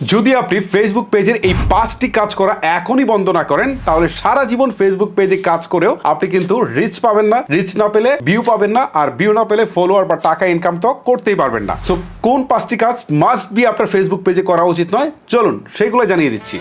যদি আপনি ফেসবুক পেজের এই 5টি কাজ করা এখনই বন্ধ না করেন তাহলে সারা জীবন ফেসবুক পেজে কাজ করেও আপনি কিন্তু রিচ পাবেন না, রিচ না পেলে ভিউ পাবেন না, আর ভিউ না পেলে ফলোয়ার বা টাকা ইনকাম তো করতেই পারবেন না। সো কোন 5টি কাজ মাস্ট বি আপনার ফেসবুক পেজে করা উচিত নয়, চলুন সেগুলো জানিয়ে দিচ্ছি।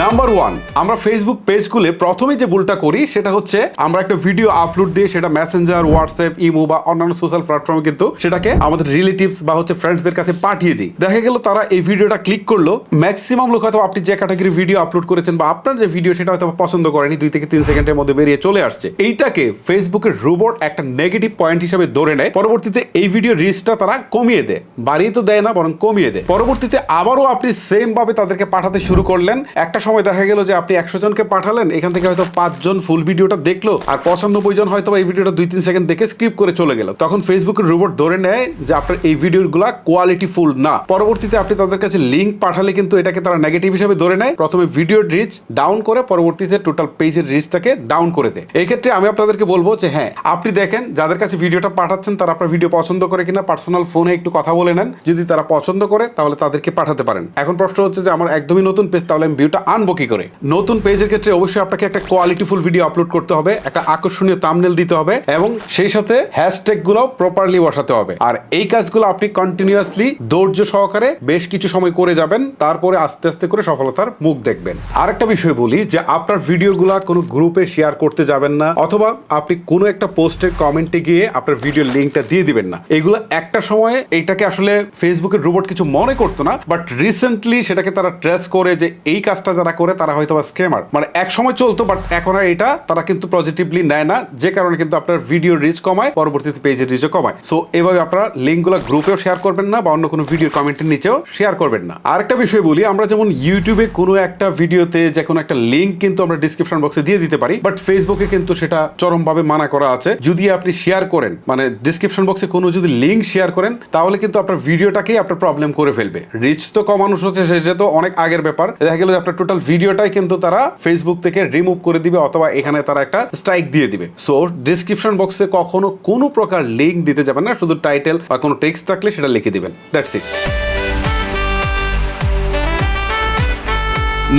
নাম্বার 1, আমরা ফেসবুক পেজ খুলে প্রথমে যে ভুলটা করি সেটা হচ্ছে আমরা একটা ভিডিও আপলোড দিয়ে সেটা মেসেঞ্জার, হোয়াটসঅ্যাপ, ইমো বা অন্যান্য সোশ্যাল প্ল্যাটফর্মে কিন্তু সেটাকে আমাদের রিলেটিভস বা হচ্ছে ফ্রেন্ডসদের কাছে পাঠিয়ে দিই। দেখা গেল তারা এই ভিডিওটা ক্লিক করলো, ম্যাক্সিমাম লোক হয়তো আপনি যে ক্যাটাগরি ভিডিও আপলোড করেছেন বা আপনার যে ভিডিও সেটা হয়তো পছন্দ করেনি, 2 থেকে 3 সেকেন্ডের মধ্যে বেরিয়ে চলে আসছে। এইটাকে ফেসবুকের রোবট একটা নেগেটিভ পয়েন্ট হিসেবে ধরে নেয়, পরবর্তীতে এই ভিডিও রিচটা তারা কমিয়ে দেয়, বাড়িয়ে তো দেয় না বরং কমিয়ে দেয়। পরবর্তীতে আবারও আপনি সেম ভাবে তাদেরকে পাঠাতে শুরু করলেন, একটা সময় দেখা গেল যে আপনি 100 জনকে পাঠালেন, এখান থেকে হয়তো 5 জন ফুল ভিডিওটা দেখলো আর 95 জন হয়তো এই ভিডিওটা 2-3 সেকেন্ড দেখে স্কিপ করে চলে গেল। তখন ফেসবুকের রোবট ধরে নেয় যে আপনার এই ভিডিওগুলো কোয়ালিটি ফুল না। পরবর্তীতে আপনি তাদের কাছে লিঙ্ক পাঠালে কিন্তু এটাকে তারা নেগেটিভ হিসেবে ধরে নেয়, প্রথমে ভিডিওর রিচ ডাউন করে পরবর্তীতে টোটাল পেজের রিচটাকে ডাউন করে দেয়। এই ক্ষেত্রে আমি আপনাদেরকে বলবো যে হ্যাঁ, আপনি দেখেন যাদের কাছে ভিডিওটা পাঠাচ্ছেন তারা আপনার ভিডিও পছন্দ করে কিনা, পার্সোনাল ফোনে একটু কথা বলে নেন, যদি তারা পছন্দ করে তাহলে তাদেরকে পাঠাতে পারেন। এখন প্রশ্ন হচ্ছে যে আমার একদমই নতুন পেজ, তাহলে আমি ভিউটা আনবো কি করে? নতুন পেজের ক্ষেত্রে অবশ্যই আপনাকে একটা কোয়ালিটিফুল ভিডিও আপলোড করতে হবে, একটা আকর্ষণীয় থাম্বনেল দিতে হবে এবং সেই সাথে হ্যাশট্যাগ গুলো প্রপারলি বসাতে হবে। আর এই কাজগুলো আপনি কন্টিনিউয়াসলি ধৈর্য সহকারে বেশ কিছু সময় করে যাবেন, তারপরে আস্তে আস্তে করে সফলতার মুখ দেখবেন। আরেকটা বিষয় বলি যে আপনার ভিডিওগুলো কোনো গ্রুপে শেয়ার করতে যাবেন না, অথবা আপনি কোনো একটা পোস্টের কমেন্টে গিয়ে আপনার ভিডিওর লিঙ্কটা দিয়ে দিবেন না। এগুলো একটা সময়ে এইটাকে আসলে ফেসবুকের রোবট কিছু মনে করতো না, বাট রিসেন্টলি সেটাকে তারা ট্রেস করে যে এই কাজটা যারা করে তারা হয়তো বা স্ক্যামার, মানে এক সময় চলতো বাট এখন আর এটা তারা কিন্তু পজিটিভলি নেয় না, যে কারণে কিন্তু আপনার ভিডিও রিচ কমায়, পরবর্তীতে পেজের রিচও কমায়। সো এভাবে আপনারা লিঙ্কগুলো গ্রুপেও শেয়ার করবেন না বা অন্য কোনো ভিডিও কমেন্টের নিচেও শেয়ার করবেন না। আরেকটা বিষয় বলি, আমরা যেমন ইউটিউবে কোনো একটা ভিডিওতে যে কোনো একটা লিঙ্ক কিন্তু আমরা ডিসক্রিপশন বক্সে দিয়ে দিতে পারি, বাট ফেসবুকে কিন্তু সেটা চরমভাবে মানা করা আছে। যদি আপনি শেয়ার করেন, মানে ডিসক্রিপশন বক্সে কোনো যদি লিঙ্ক শেয়ার করেন, তাহলে কিন্তু আপনার ভিডিওটাকেই আপনার প্রবলেম করে ফেলবে। রিচ তো কমানো হচ্ছে, সেটা তো অনেক আগের ব্যাপার। দেখা গেল আপনার টোটাল ভিডিওটাই কিন্তু তারা ফেসবুক থেকে রিমুভ করে দিবে অথবা এখানে তারা একটা স্ট্রাইক দিয়ে দিবে। সো ডিসক্রিপশন বক্সে কখনো কোনো প্রকার লিঙ্ক দিতে যাবেন না, শুধু টাইটেল বা কোনো টেক্সট থাকলে সেটা লিখে দিবেন, দ্যাটস ইট।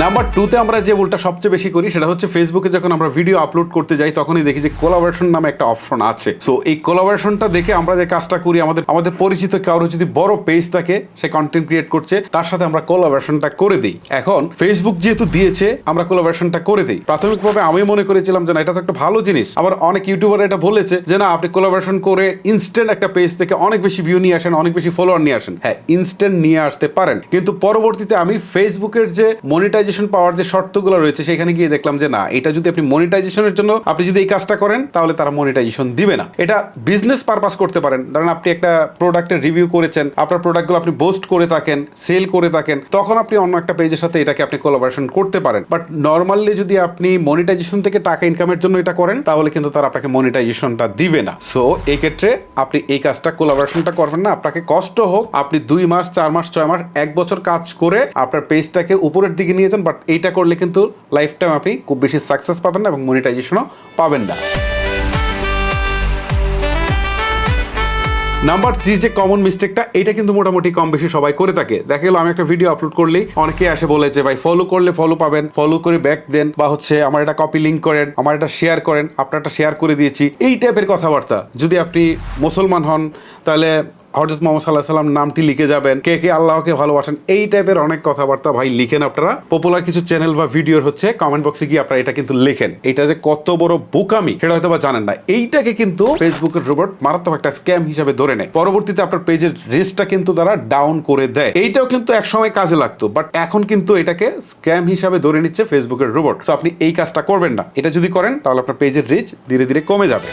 নাম্বার 2তে আমরা যে ভুলটা সবচেয়ে বেশি করি সেটা হচ্ছে ফেসবুকে যখন আমরা ভিডিও আপলোড করতে যাই তখনই দেখি যে কোলাবোরেশন নামে একটা অপশন আছে। সো এই কোলাবোরেশনটা দেখে আমরা যে কাজটা করি, আমাদের পরিচিত কারো যদি বড় পেজ থাকে, সে কন্টেন্ট ক্রিয়েট করছে, তার সাথে আমরা কোলাবোরেশনটা করে দিই। এখন ফেসবুক যেহেতু দিয়েছে আমরা কোলাবোরেশনটা করে দিই। প্রাথমিকভাবে আমি মনে করেছিলাম যে না, এটা তো একটা ভালো জিনিস। আবার অনেক ইউটিউবার এটা বলেছে যে না, আপনি কোলাবোরেশন করে ইনস্ট্যান্ট একটা পেজ থেকে অনেক বেশি ভিউ নিয়ে আসেন, অনেক বেশি ফলোয়ার নিয়ে আসেন। হ্যাঁ, ইনস্ট্যান্ট নিয়ে আসতে পারেন, কিন্তু পরবর্তীতে আমি ফেসবুকের যে মনিটাইজেশন পাওয়ার যে শর্তগুলো রয়েছে সেখানে গিয়ে দেখলাম যে না, এটা যদি আপনি মনিটাইজেশনের জন্য আপনি যদি এই কাজটা করেন তাহলে তারা মনিটাইজেশন দিবে না। এটা বিজনেস পারপাস করতে পারেন, ধরেন আপনি একটা প্রোডাক্টের রিভিউ করেছেন, আপনার প্রোডাক্টগুলো আপনি বোস্ট করে থাকেন, সেল করে থাকেন, তখন আপনি অন্য একটা পেজের সাথে এটাকে আপনি কোলাবোরেশন করতে পারেন। বাট নর্মালি যদি আপনি মনিটাইজেশন থেকে টাকা ইনকামের জন্য এটা করেন তাহলে কিন্তু তারা আপনাকে মনিটাইজেশনটা দিবে না। সো এই ক্ষেত্রে আপনি এই কাজটা কোলাবোরেশনটা করবেন না। আপনাকে কষ্ট হোক, আপনি 2 মাস 4 মাস 6 মাস 1 বছর কাজ করে আপনার পেজটাকে উপরের দিকে নিয়ে যান, বাট এইটা করলে কিন্তু লাইফ টাইম আপনি খুব বেশি সাকসেস পাবেন না এবং মনিটাইজেশনও পাবেন না। নাম্বার 3 যে কমন মিস্টেকটা, এটা কিন্তু মোটামুটি কম বেশি সবাই করে থাকে। দেখা গেল আমি একটা ভিডিও আপলোড করলেই অনেকে আসে বলে যে ভাই ফলো করলে ফলো পাবেন, ফলো করে ব্যাক দেন, বা হচ্ছে আমার এটা কপি লিঙ্ক করেন, আমার এটা শেয়ার করেন, আপনারটা শেয়ার করে দিয়েছি। এই টাইপের কথাবার্তা। যদি আপনি মুসলমান হন তাহলে হযরত মুহাম্মদ সাল্লাল্লাহু আলাইহি ওয়াসাল্লাম নামটি লিখে যাবেন, কে কে আল্লাহকে ভালোবাসেন, এই টাইপের অনেক কথাবার্তা ভাই লিখেন আপনারা। পপুলার কিছু চ্যানেল বা ভিডিওর হচ্ছে কমেন্ট বক্সে গিয়ে আপনারা এটা কিন্তু লেখেন। এটা যে কত বড় বোকামি সেটা হয়তো বা জানেন না। এইটাকে কিন্তু ফেসবুকের রোবট মারাত্মক একটা স্ক্যাম হিসেবে ধরে নেয়, পরবর্তীতে আপনার পেজের রিচটা কিন্তু তারা ডাউন করে দেয়। এইটাও কিন্তু এক সময় কাজে লাগতো, বাট এখন কিন্তু এটাকে স্ক্যাম হিসাবে ধরে নিচ্ছে ফেসবুকের রোবট। তো আপনি এই কাজটা করবেন না। এটা যদি করেন তাহলে আপনার পেজের রিচ ধীরে ধীরে কমে যাবে।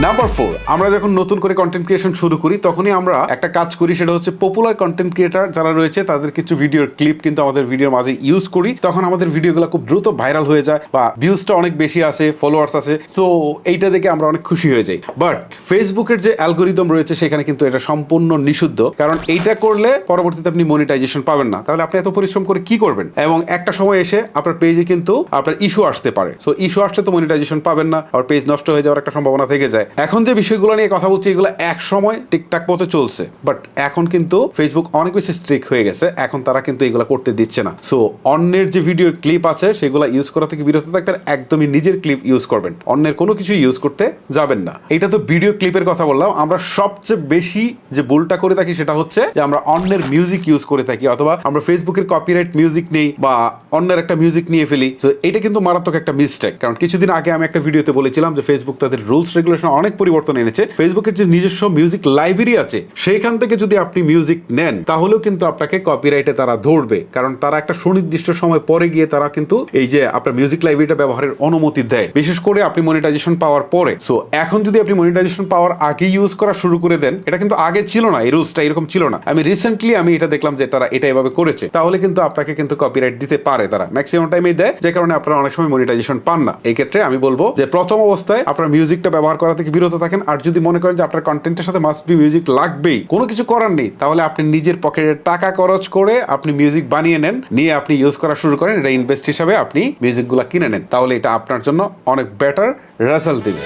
নাম্বার 4, আমরা যখন নতুন করে কন্টেন্ট ক্রিয়েশন শুরু করি তখনই আমরা একটা কাজ করি, সেটা হচ্ছে পপুলার কন্টেন্ট ক্রিয়েটার যারা রয়েছে তাদের কিছু ভিডিওর ক্লিপ কিন্তু আমাদের ভিডিওর মাঝে ইউজ করি। তখন আমাদের ভিডিওগুলো খুব দ্রুত ভাইরাল হয়ে যায় বা ভিউজটা অনেক বেশি আসে, ফলোয়ার্স আছে। সো এইটা দেখে আমরা অনেক খুশি হয়ে যাই। বাট ফেসবুকের যে অ্যালগোরিদম রয়েছে সেখানে কিন্তু এটা সম্পূর্ণ নিষিদ্ধ, কারণ এইটা করলে পরবর্তীতে আপনি মনিটাইজেশন পাবেন না। তাহলে আপনি এত পরিশ্রম করে কি করবেন? এবং একটা সময় এসে আপনার পেজে কিন্তু আপনার ইস্যু আসতে পারে। সো ইস্যু আসলে তো মনিটাইজেশন পাবেন না, আর পেজ নষ্ট হয়ে যাওয়ার একটা সম্ভাবনা থেকে যায়। এখন যে বিষয়গুলো নিয়ে কথা বলছি এগুলো এক সময় ঠিকঠাক মতো চলছে, বাট এখন কিন্তু ফেসবুক অনেক বেশি স্ট্রিক্ট হয়ে গেছে, এখন তারা কিন্তু এগুলো করতে দিচ্ছে না। সো অন্যের যে ভিডিও ক্লিপ আছে সেগুলো ইউজ করা থেকে বিরত থাকবেন, একদমই নিজের ক্লিপ ইউজ করবেন, অন্যের কোনো কিছু ইউজ করতে যাবেন না। এটা তো ভিডিও ক্লিপের কথা বললাম। আমরা সবচেয়ে বেশি যে ভুলটা করে থাকি সেটা হচ্ছে যে আমরা অন্যের মিউজিক ইউজ করে থাকি, অথবা আমরা ফেসবুকের কপিরাইট মিউজিক নেই বা অন্যের একটা মিউজিক নিয়ে ফেলি। তো এটা কিন্তু মারাত্মক একটা মিস্টেক, কারণ কিছুদিন আগে আমি একটা ভিডিওতে বলেছিলাম যে ফেসবুক তাদের রুলস রেগুলেশন অনেক পরিবর্তন এনেছে। ফেসবুকের যে নিজস্ব মিউজিক লাইব্রেরি আছে সেইখান থেকে যদি আপনি মিউজিক নেন তাহলেও কিন্তু আপনাকে কপিরাইটে তারা ধরবে, কারণ তারা একটা সুনির্দিষ্ট সময় পরে গিয়ে তারা কিন্তু এই যে আপনার মিউজিক লাইব্রেরিটা ব্যবহারের অনুমতি দেয়, বিশেষ করে আপনি মনিটাইজেশন পাওয়ার পরে। সো এখন যদি আপনি মনিটাইজেশন পাওয়ার আগে ইউজ করা শুরু করে দেন, এটা কিন্তু আগে ছিল না, এই রুলসটা এরকম ছিল না। আমি রিসেন্টলি এটা দেখলাম যে তারা এটা এভাবে করেছে, তাহলে কিন্তু আপনাকে কিন্তু কপিরাইট দিতে পারে, তারা ম্যাক্সিমাম টাইমেই দেয়, যে কারণে আপনারা অনেক সময় মনিটাইজেশন পান না। এই ক্ষেত্রে আমি বলবো যে প্রথম অবস্থায় আপনার মিউজিকটা ব্যবহার করা থেকে বিরত থাকেন। আর যদি মনে করেন যে আপনার কন্টেন্টের সাথে মাস্ট বি মিউজিক লাগবেই, কোনো কিছু করার নেই, তাহলে আপনি নিজের পকেটের টাকা খরচ করে আপনি মিউজিক বানিয়ে নেন, নিয়ে আপনি ইউজ করা শুরু করেন, এটা ইনভেস্ট হিসাবে আপনি মিউজিকগুলো কিনে নেন, তাহলে এটা আপনার জন্য অনেক বেটার রেজাল্ট দেবে।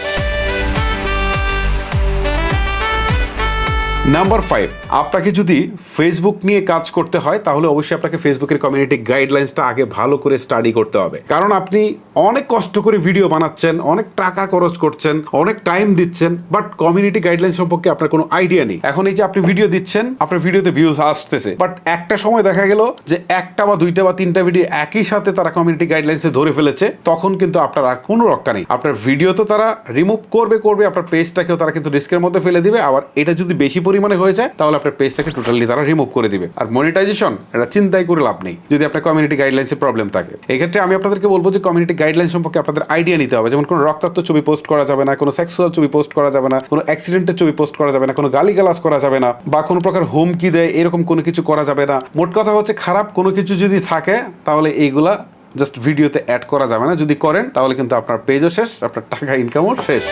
নাম্বার 5, আপনাকে যদি ফেসবুক নিয়ে কাজ করতে হয় তাহলে অবশ্যই আপনাকে ফেসবুকের কমিউনিটি গাইডলাইন্সটা আগে ভালো করে স্টাডি করতে হবে, কারণ আপনি অনেক কষ্ট করে ভিডিও বানাচ্ছেন, অনেক টাকা খরচ করছেন, অনেক টাইম দিচ্ছেন, বাট কমিউনিটি গাইডলাইন সম্পর্কে আপনার কোনো আইডিয়া নেই। এখন এই যে আপনি ভিডিও দিচ্ছেন, আপনার ভিডিওতে ভিউজ আসতেছে, বাট একটা সময় দেখা গেল যে একটা বা দুইটা বা তিনটা ভিডিও একই সাথে তারা কমিউনিটি গাইডলাইন্সে ধরে ফেলেছে, তখন কিন্তু আপনার আর কোনো রক্ষা নেই। আপনার ভিডিও তো তারা রিমুভ করবে, আপনার পেজটাকেও তারা কিন্তু রিস্কের মধ্যে ফেলে দিবে। আবার এটা যদি বেশি পরিমাণে হয়ে যায় তাহলে আপনার পেজটাকে টোটালি তারা রিমুভ করে দিবে। আর মনিটাইজেশন এটা চিন্তাই করে লাভ নেই যদি আপনার কমিউনিটি গাইডলাইন্সে প্রবলেম থাকে। এই ক্ষেত্রে আমি আপনাদেরকে বলবো যে কমিউনিটি গাইডলাইন সম্পর্কে আপনাদের আইডিয়া নিতে হবে। যেমন কোনো রক্তাক্ত ছবি পোস্ট করা যাবে না, কোনো সেক্সুয়াল ছবি পোস্ট করা যাবে না, কোনো অ্যাক্সিডেন্টের ছবি পোস্ট করা যাবে না, কোনো গালিগালাজ করা যাবে না, বা কোনো প্রকার হুমকি দেয় এরকম কোনো কিছু করা যাবে না। মোট কথা হচ্ছে খারাপ কোনো কিছু যদি থাকে তাহলে এইগুলা জাস্ট ভিডিওতে অ্যাড করা যাবে না। যদি করেন তাহলে কিন্তু আপনার পেজও শেষ, আপনার টাকা ইনকামও শেষ।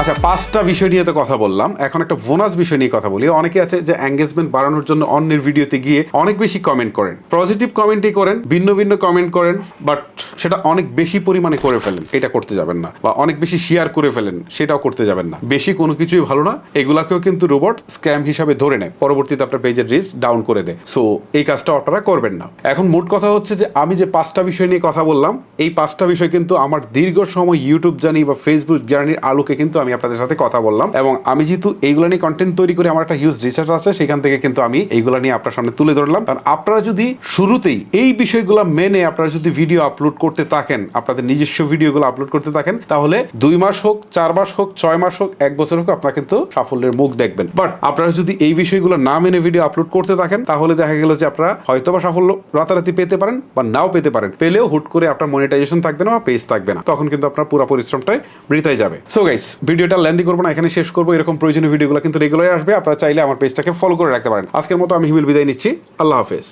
আচ্ছা, 5টা বিষয় নিয়ে তো কথা বললাম, এখন একটা বোনাস বিষয় নিয়ে কথা বলি। অনেকে আছে যে এঙ্গেজমেন্ট বাড়ানোর জন্য অন্যের ভিডিওতে গিয়ে অনেক বেশি কমেন্ট করেন, পজিটিভ কমেন্টই করেন, ভিন্ন ভিন্ন কমেন্ট করেন, বাট সেটা অনেক বেশি পরিমাণে করে ফেলেন, এটা করতে যাবেন না। বা অনেক বেশি শেয়ার করে ফেলেন, সেটাও করতে যাবেন না। বেশি কোনো কিছুই ভালো না, এগুলাকেও কিন্তু রোবট স্ক্যাম হিসাবে ধরে নেয়, পরবর্তীতে আপনার পেজের রিচ ডাউন করে দেয়। সো এই কাজটা আপনারা করবেন না। এখন মোট কথা হচ্ছে যে আমি যে 5টা বিষয় নিয়ে কথা বললাম, এই 5টা বিষয় কিন্তু আমার দীর্ঘ সময় ইউটিউব জার্নি বা ফেসবুক জার্নির আলোকে কিন্তু আমি আপনাদের সাথে কথা বললাম, এবং আমি যেহেতু এইগুলো নিয়ে কন্টেন্ট তৈরি করে আমার একটা হিউজ রিসার্চ আছে, সেখান থেকে কিন্তু আমি এইগুলো নিয়ে আপনার সামনে তুলে ধরলাম। কারণ আপনারা যদি শুরুতেই এই বিষয়গুলো মেনে আপনারা যদি ভিডিও আপলোড করতে থাকেন, আপনাদের নিজস্ব ভিডিওগুলো আপলোড করতে থাকেন, তাহলে 2 মাস হোক, 4 মাস হোক, 6 মাস হোক, 1 বছর হোক, আপনারা কিন্তু সাফল্যের মুখ দেখবেন। বাট আপনারা যদি এই বিষয়গুলো না মেনে ভিডিও আপলোড করতে থাকেন, তাহলে দেখা গেল যে আপনারা হয়তোবা সাফল্য রাতারাতি পেতে পারেন বা নাও পেতে পারেন, পেলেও হুট করে আপনার মনিটাইজেশন থাকবে না বা পেজ থাকবে না, তখন কিন্তু আপনার পুরো পরিশ্রমটাই বৃথায় যাবে। সো গাইস, ভিডিওটা লেন্দি করবো না, এখানে শেষ করবো। এরকম প্রয়োজনীয় ভিডিওগুলো কিন্তু রেগুলার আসবে, আপনারা চাইলে আমার পেজটাকে ফলো করে রাখতে পারেন। আজকের মতো আমি হিমেল বিদায় নিচ্ছি। আল্লাহ হাফেজ।